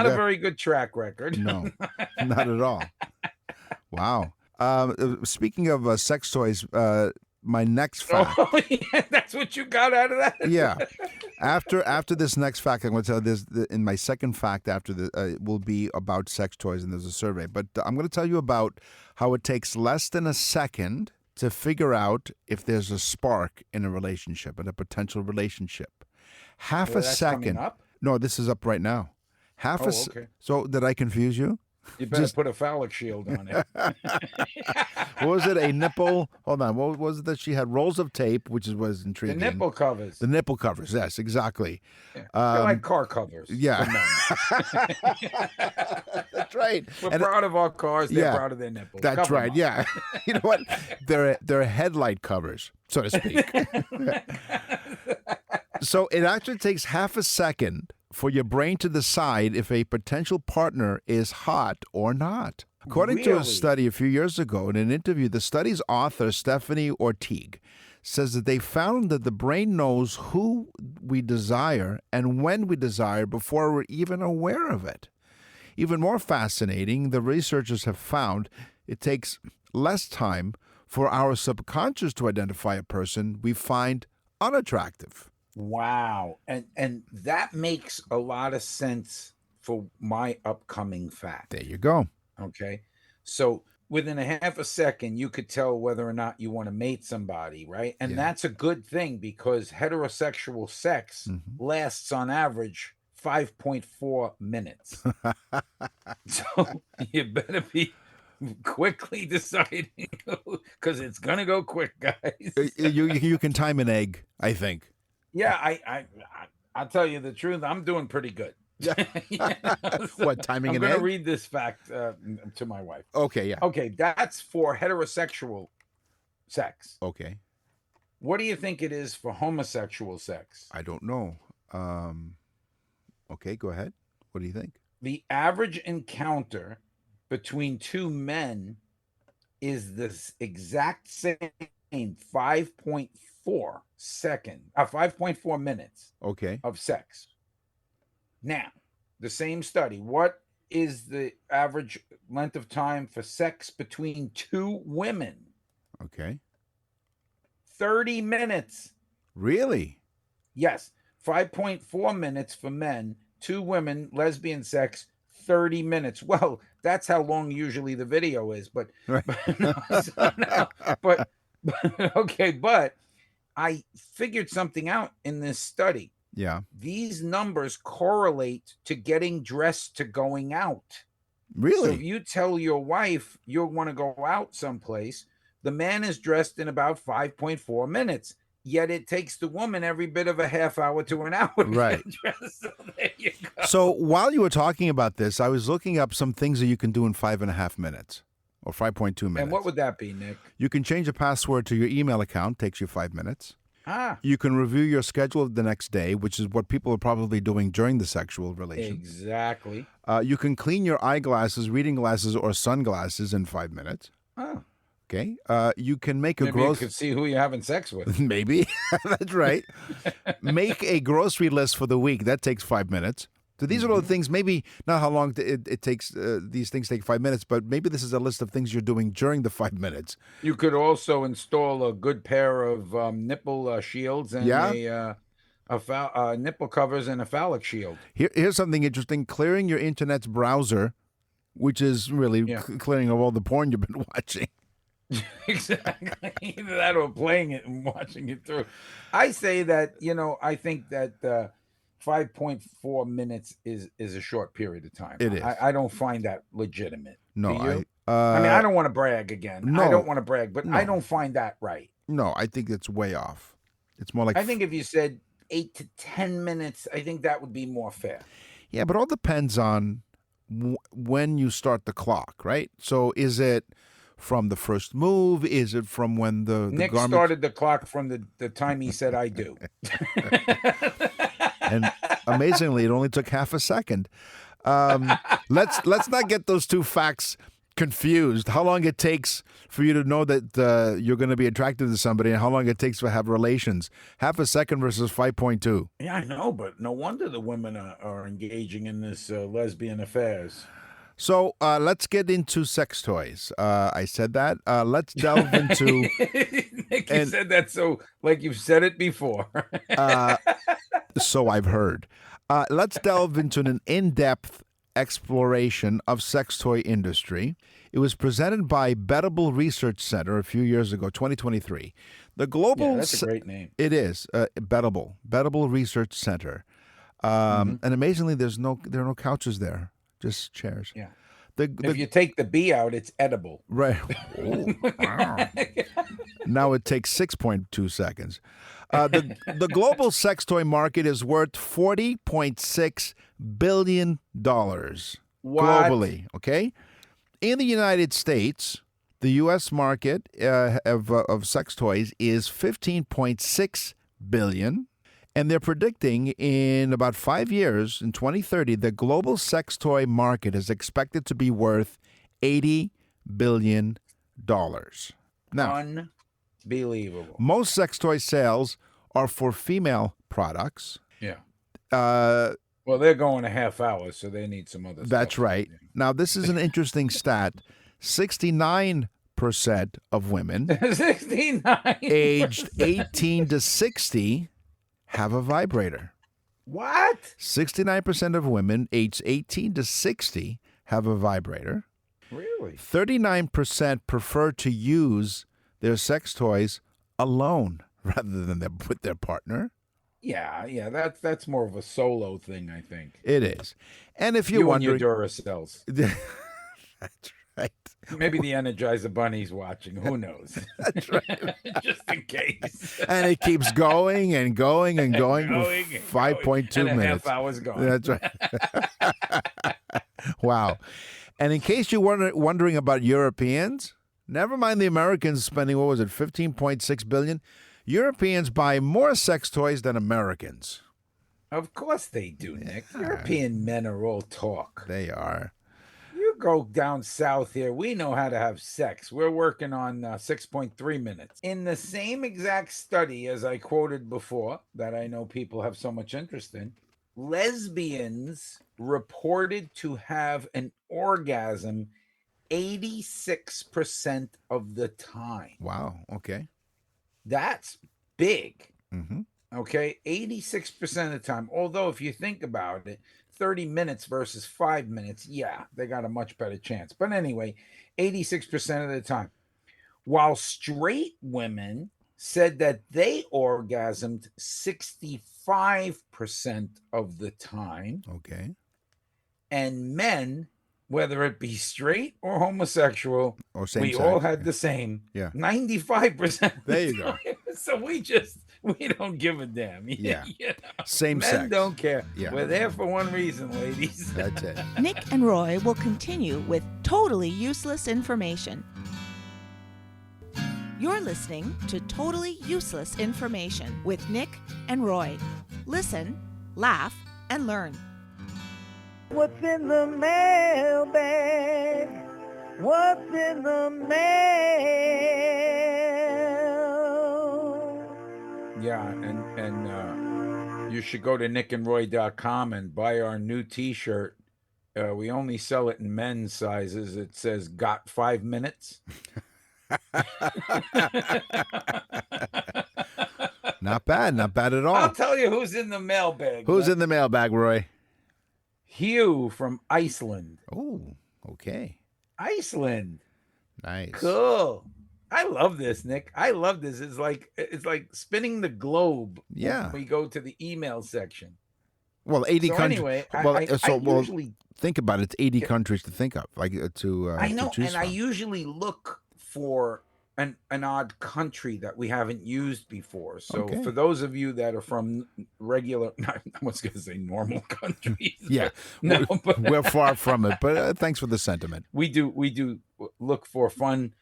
a very good track record. No, not at all. Wow. Speaking of sex toys, my next fact. Oh, yeah, that's what you got out of that? Yeah. After this next fact, I'm going to tell you this. In my second fact, after the will be about sex toys, and there's a survey. But I'm going to tell you about how it takes less than a second to figure out if there's a spark in a relationship, in a potential relationship. Half a second. Up? No, this is up right now. Okay. So did I confuse you? You better put a phallic shield on it. What was it? A nipple? Hold on. What was it that she had? Rolls of tape, which was intriguing. The nipple covers. The nipple covers. Yes, exactly. Yeah. They're like car covers. Yeah. That's right. We're proud of our cars. They're proud of their nipples. That's Cover right. Yeah. You know what? They're headlight covers, so to speak. So it actually takes half a second for your brain to decide if a potential partner is hot or not. According to a study a few years ago, in an interview, the study's author, Stephanie Ortigue, says that they found that the brain knows who we desire and when we desire before we're even aware of it. Even more fascinating, the researchers have found it takes less time for our subconscious to identify a person we find unattractive. Wow. And that makes a lot of sense for my upcoming fact. There you go. Okay. So within a half a second, you could tell whether or not you want to mate somebody, right? And Yeah. that's a good thing because heterosexual sex lasts on average 5.4 minutes. So you better be quickly deciding because it's gonna go quick, guys. You can time an egg, I think. Yeah, I'll tell you the truth. I'm doing pretty good. What, timing I'm an gonna egg? read this fact to my wife. Okay, yeah. Okay, that's for heterosexual sex. Okay. What do you think it is for homosexual sex? I don't know. Okay, go ahead. What do you think? The average encounter between two men is this exact same 5.4 minutes Okay. of sex. Now, the same study, what is the average length of time for sex between two women? Okay. 30 minutes. Really? Yes, 5.4 minutes for men, two women, lesbian sex, 30 minutes. Well, that's how long usually the video is, but Right. but okay, but I figured something out in this study. Yeah. These numbers correlate to getting dressed to going out. Really? So if you tell your wife you want to go out someplace, the man is dressed in about 5.4 minutes. Yet it takes the woman every bit of a half hour to an hour. Right. So there you go. So while you were talking about this, I was looking up some things that you can do in 5.5 minutes or 5.2 minutes. And what would that be, Nick? You can change a password to your email account. Takes you 5 minutes. Ah, You can review your schedule the next day, which is what people are probably doing during the sexual relation. exactly. You can clean your eyeglasses, reading glasses, or sunglasses in 5 minutes. Oh, Okay. You can make a maybe you grocery. could see who you're having sex with. Maybe. That's right. Make a grocery list for the week. That takes 5 minutes. So these are all the things, maybe not how long it takes, these things take 5 minutes, but maybe this is a list of things you're doing during the 5 minutes. You could also install a good pair of nipple shields and Yeah. nipple covers and a phallic shield. Here's something interesting. Clearing your internet's browser, which is really Yeah. clearing of all the porn you've been watching. Exactly. Either that or playing it and watching it through. I say that, I think that 5.4 minutes is a short period of time. It is. I don't find that legitimate. No, Do you? I I don't want to brag again. I no. don't want to brag, but I No. don't find that right. No, I think it's way off. It's more like I think if you said 8 to 10 minutes, I think that would be more fair. yeah, but all depends on when you start the clock, right? So is it from the first move? Is it from when the Nick garment started the clock from the time he said I do. and amazingly, it only took half a second. Let's not get those two facts confused. How long it takes for you to know that you're going to be attracted to somebody, and how long it takes to have relations? Half a second versus 5.2. Yeah, I know, but no wonder the women are engaging in this lesbian affairs. So let's get into sex toys. I said that. Let's delve into. Nick, you said that so like you've said it before. So I've heard. Let's delve into an in-depth exploration of sex toy industry. It was presented by Bettable Research Center a few years ago, 2023. The global. Yeah, that's a great name. It is Bettable Research Center, and amazingly, there are no couches there, just chairs. Yeah. The If you take the B out, it's edible. right. Oh, wow. Now it takes 6.2 seconds. The global sex toy market is worth $40.6 billion globally. Okay, in the United States, the U.S. market of sex toys is $15.6 billion, and they're predicting in about 5 years, in 2030, the global sex toy market is expected to be worth $80 billion. Now, Unbelievable. most sex toy sales are for female products. Yeah. Uh, Well, they're going a half hour, so they need some other that's stuff. right. Now, this is an interesting stat. 69% of women 69. aged 18 to 60 have a vibrator. What? 69% of women aged 18 to 60 have a vibrator. Really? 39% prefer to use their sex toys alone rather than with their partner. Yeah, that's more of a solo thing, I think. It is. And if you're You and your wondering... Duracells. That's right. Maybe the Energizer Bunny's watching. Who knows? That's right. Just in case. And it keeps going and going and going for 5.2 and a minutes. half hour's gone. That's right. Wow. And in case you're wondering about Europeans, never mind the Americans spending, what was it, $15.6 billion? Europeans buy more sex toys than Americans. Of course they do, Nick. European men are all talk. They are. You go down south here, we know how to have sex. We're working on 6.3 minutes. In the same exact study as I quoted before, that I know people have so much interest in, lesbians reported to have an orgasm 86% of the time. Wow. Okay. That's big. Mm-hmm. Okay. 86% of the time. Although, if you think about it, 30 minutes versus 5 minutes, yeah, they got a much better chance. But anyway, 86% of the time. While straight women said that they orgasmed 65% of the time. Okay. And men, whether it be straight or homosexual, or same we sex, all had the same. Yeah. 95%. There you go. So we don't give a damn. Yeah. You know? Same Men sex. don't care. Yeah. We're there for one reason, ladies. That's it. Nick and Roy will continue with totally useless information. You're listening to Totally Useless Information with Nick and Roy. Listen, laugh, and learn. What's in the mailbag? What's in the mail? Yeah, and you should go to nickandroy.com and buy our new t-shirt. We only sell it in men's sizes. It says, "Got 5 minutes?" Not bad at all. I'll tell you who's in the mailbag. Who's in the mailbag, Roy? Hugh from Iceland. Oh, okay. Iceland. Nice. Cool. I love this, Nick. I love this. It's like spinning the globe. Yeah. When we go to the email section. Well, 80 So countries. anyway, well, I usually think about it. It's 80 countries to think of, like to. I know, to choose and I from. usually look for an odd country that we haven't used before. So Okay. for those of you that are from regular, I was going to say normal countries. Yeah, No, but we're far from it, but thanks for the sentiment. we do look for fun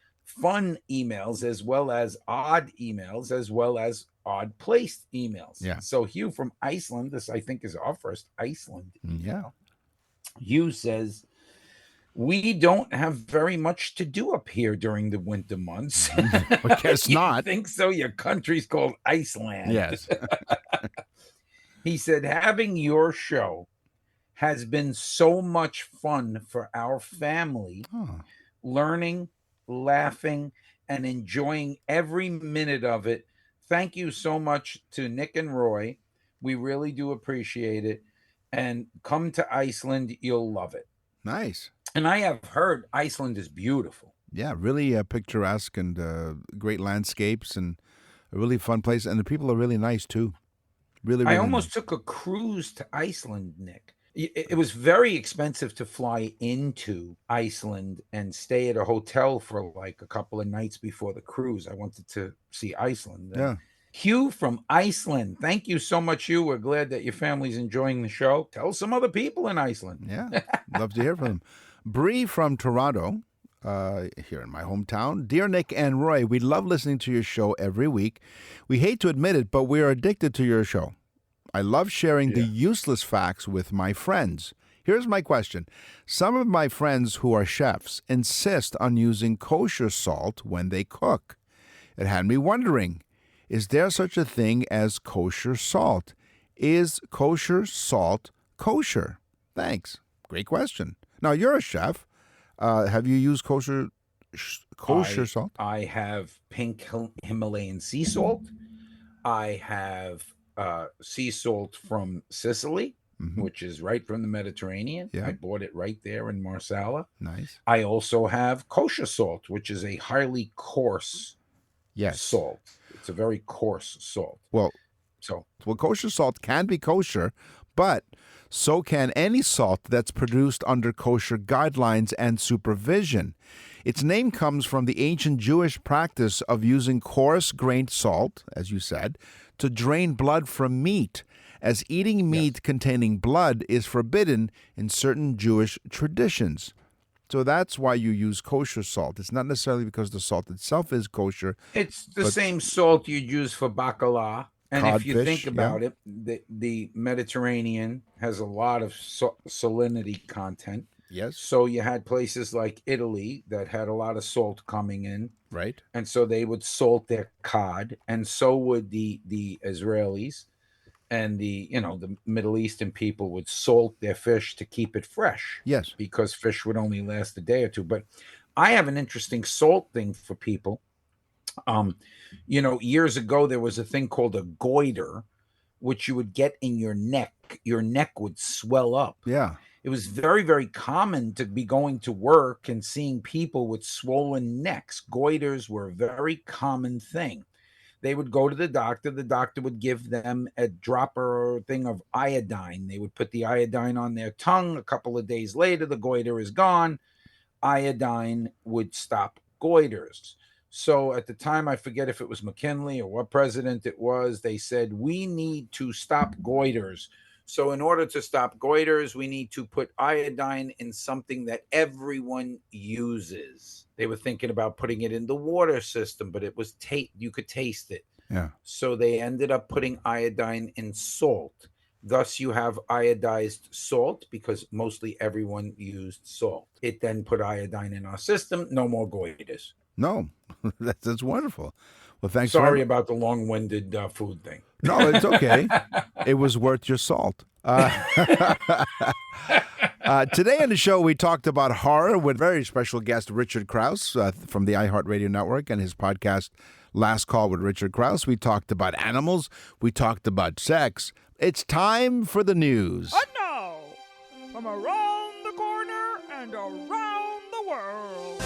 emails as well as odd emails as well as odd placed emails. Yeah. So Hugh from Iceland, this I think is our first Iceland. Yeah. Hugh says, "We don't have very much to do up here during the winter months." I guess You not. think so? Your country's called Iceland. Yes. He said, "Having your show has been so much fun for our family, Oh, learning, laughing, and enjoying every minute of it. Thank you so much to Nick and Roy. We really do appreciate it. And come to Iceland. You'll love it." nice. And I have heard Iceland is beautiful. Yeah, really picturesque and great landscapes and a really fun place. And the people are really nice, too. Really, I really almost nice. took a cruise to Iceland, Nick. It was very expensive to fly into Iceland and stay at a hotel for like a couple of nights before the cruise. I wanted to see Iceland. And Yeah. Hugh from Iceland. Thank you so much, Hugh. We're glad that your family's enjoying the show. Tell some other people in Iceland. Yeah, love to hear from them. Bree from Toronto, here in my hometown. Dear Nick and Roy, we love listening to your show every week. We hate to admit it, but we are addicted to your show. I love sharing the useless facts with my friends. Here's my question. Some of my friends who are chefs insist on using kosher salt when they cook. It had me wondering, is there such a thing as kosher salt? Is kosher salt kosher? Thanks. Great question. Now, you're a chef. Have you used kosher salt? I have pink Himalayan sea salt. I have sea salt from Sicily, Mhm. which is right from the Mediterranean. Yeah. I bought it right there in Marsala. Nice. I also have kosher salt, which is a highly coarse Yes. salt. It's a very coarse salt. Well, So kosher salt can be kosher, but so can any salt that's produced under kosher guidelines and supervision. Its name comes from the ancient Jewish practice of using coarse-grained salt, as you said, to drain blood from meat, as eating meat containing blood is forbidden in certain Jewish traditions. So that's why you use kosher salt. It's not necessarily because the salt itself is kosher. it's the But- same salt you'd use for bacala. And if you Codfish, think about it, the Mediterranean has a lot of salinity content. Yes. So you had places like Italy that had a lot of salt coming in, Right. and so they would salt their cod, and so would the Israelis, and the Middle Eastern people would salt their fish to keep it fresh. Yes. Because fish would only last a day or two. But I have an interesting salt thing for people. Years ago there was a thing called a goiter, which you would get in your neck. Your neck would swell up. Yeah. It was very, very common to be going to work and seeing people with swollen necks. Goiters were a very common thing. They would go to the doctor. The doctor would give them a dropper thing of iodine. They would put the iodine on their tongue. A couple of days later, the goiter is gone. Iodine would stop goiters. So at the time, I forget if it was McKinley or what president it was, they said, we need to stop goiters. So in order to stop goiters, we need to put iodine in something that everyone uses. They were thinking about putting it in the water system, but it was you could taste it. Yeah. So they ended up putting iodine in salt. Thus, you have iodized salt because mostly everyone used salt. It then put iodine in our system. No more goiters. No, that's wonderful. Well, thanks. Sorry about the long-winded food thing. No, it's okay. It was worth your salt. Today on the show, we talked about horror with very special guest Richard Krause from the iHeartRadio Network and his podcast, Last Call with Richard Krause. We talked about animals. We talked about sex. It's time for the news. And now, from around the corner and around the world,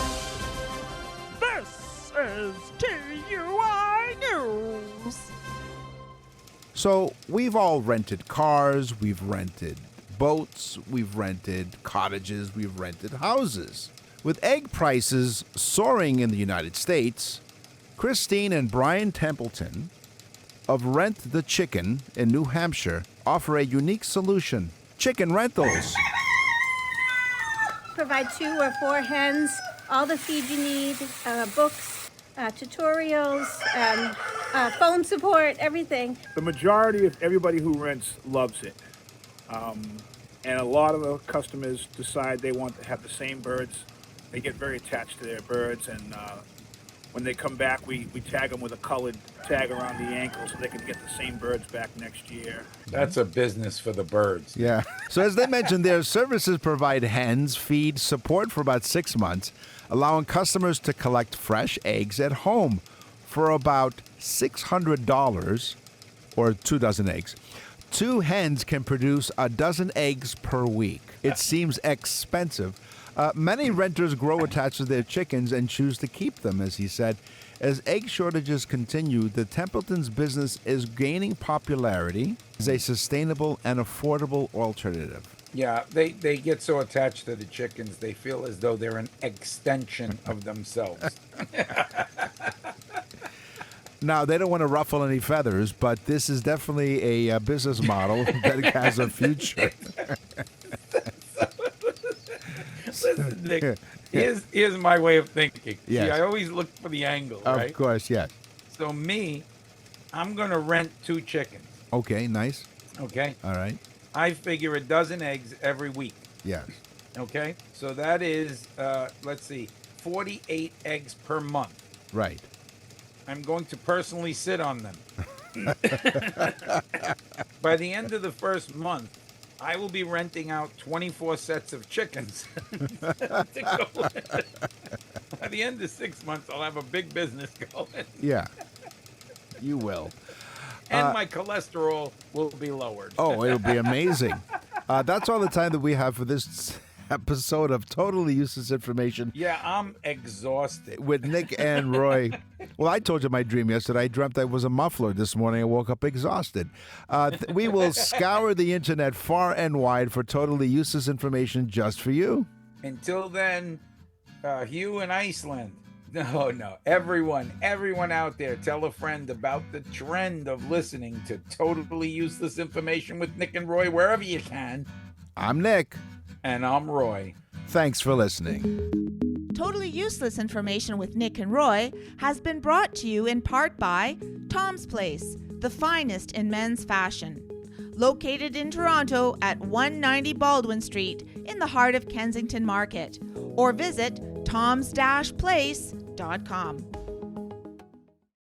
this is TUI News. So we've all rented cars, we've rented boats, we've rented cottages, we've rented houses. With egg prices soaring in the United States, Christine and Brian Templeton of Rent the Chicken in New Hampshire offer a unique solution: chicken rentals. Provide 2 or 4 hens, all the feed you need, books, tutorials, phone support, everything. The majority of everybody who rents loves it. And a lot of the customers decide they want to have the same birds. They get very attached to their birds, and when they come back, we tag them with a colored tag around the ankle so they can get the same birds back next year. That's a business for the birds. Yeah. So as they mentioned, their services provide hens, feed, support for about 6 months, allowing customers to collect fresh eggs at home for about $600 or 2 dozen eggs. 2 hens can produce a dozen eggs per week. It seems expensive. Many renters grow attached to their chickens and choose to keep them, as he said. As egg shortages continue, the Templeton's business is gaining popularity as a sustainable and affordable alternative. Yeah, they get so attached to the chickens, they feel as though they're an extension of themselves. Now, they don't want to ruffle any feathers, but this is definitely a business model that has a future. Listen, Nick, here's my way of thinking. Yes. See, I always look for the angle, right? Of course, yes. So I'm going to rent 2 chickens, Okay, nice. okay? All right. I figure a dozen eggs every week, Yes. okay? So that is, 48 eggs per month. Right. I'm going to personally sit on them. By the end of the first month, I will be renting out 24 sets of chickens. to go. By the end of 6 months, I'll have a big business going. Yeah. You will. And my cholesterol will be lowered. Oh, it'll be amazing. That's all the time that we have for this episode of Totally Useless Information. Yeah, I'm exhausted. With Nick and Roy. Well, I told you my dream yesterday. I dreamt I was a muffler this morning. I woke up exhausted. We will scour the internet far and wide for totally useless information just for you. Until then, Hugh in Iceland. No. Everyone out there, tell a friend about the trend of listening to Totally Useless Information with Nick and Roy wherever you can. I'm Nick. And I'm Roy. Thanks for listening. Totally Useless Information with Nick and Roy has been brought to you in part by Tom's Place, the finest in men's fashion. Located in Toronto at 190 Baldwin Street in the heart of Kensington Market. Or visit toms-place.com.